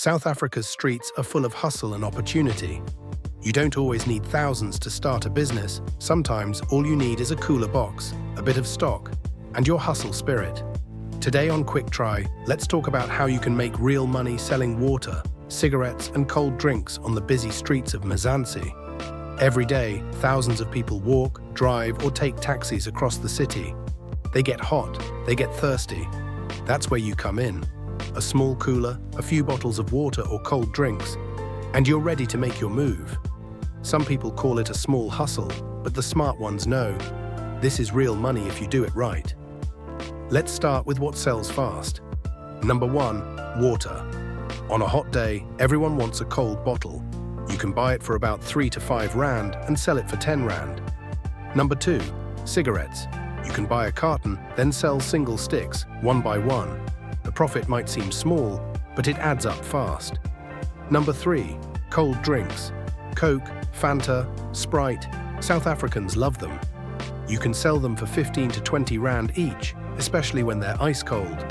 South Africa's streets are full of hustle and opportunity. You don't always need thousands to start a business. Sometimes all you need is a cooler box, a bit of stock, and your hustle spirit. Today on Quick Try, let's talk about how you can make real money selling water, cigarettes, and cold drinks on the busy streets of Mzansi. Every day, thousands of people walk, drive, or take taxis across the city. They get hot, they get thirsty. That's where you come in. A small cooler, a few bottles of water or cold drinks, and you're ready to make your move. Some people call it a small hustle, but the smart ones know this is real money if you do it right. Let's start with what sells fast. Number 1, water. On a hot day, everyone wants a cold bottle. You can buy it for about 3 to 5 rand and sell it for 10 rand. Number 2, cigarettes. You can buy a carton, then sell single sticks, one by one. The profit might seem small, but it adds up fast. Number 3, cold drinks. Coke, Fanta, Sprite. South Africans love them. You can sell them for 15 to 20 rand each, especially when they're ice cold.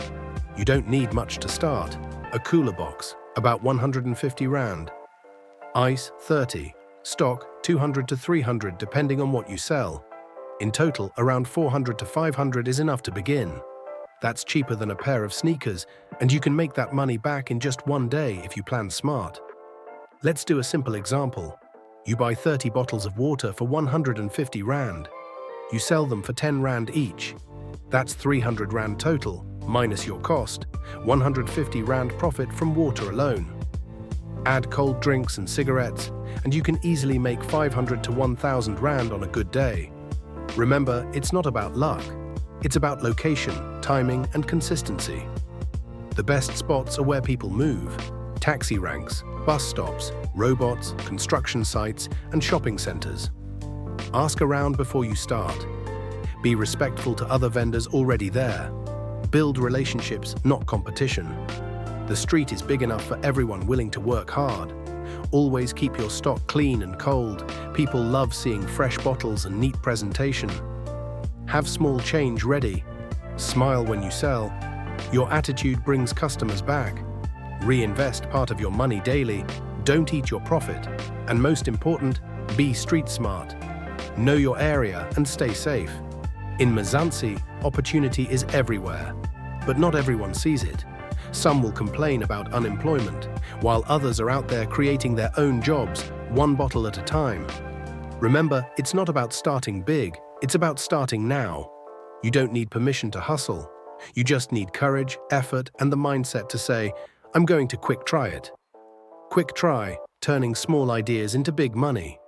You don't need much to start. A cooler box, about 150 rand. Ice, 30. Stock, 200 to 300 depending on what you sell. In total, around 400 to 500 is enough to begin. That's cheaper than a pair of sneakers, and you can make that money back in just one day if you plan smart. Let's do a simple example. You buy 30 bottles of water for 150 rand. You sell them for 10 rand each. That's 300 rand total, minus your cost, 150 rand profit from water alone. Add cold drinks and cigarettes, and you can easily make 500 to 1,000 rand on a good day. Remember, it's not about luck. It's about location, timing, and consistency. The best spots are where people move. Taxi ranks, bus stops, robots, construction sites, and shopping centers. Ask around before you start. Be respectful to other vendors already there. Build relationships, not competition. The street is big enough for everyone willing to work hard. Always keep your stock clean and cold. People love seeing fresh bottles and neat presentation. Have small change ready. Smile when you sell. Your attitude brings customers back. Reinvest part of your money daily. Don't eat your profit. And most important, be street smart. Know your area and stay safe. In Mzansi, opportunity is everywhere, but not everyone sees it. Some will complain about unemployment, while others are out there creating their own jobs, one bottle at a time. Remember, it's not about starting big, it's about starting now. You don't need permission to hustle. You just need courage, effort, and the mindset to say, I'm going to quick try it. Quick try, turning small ideas into big money.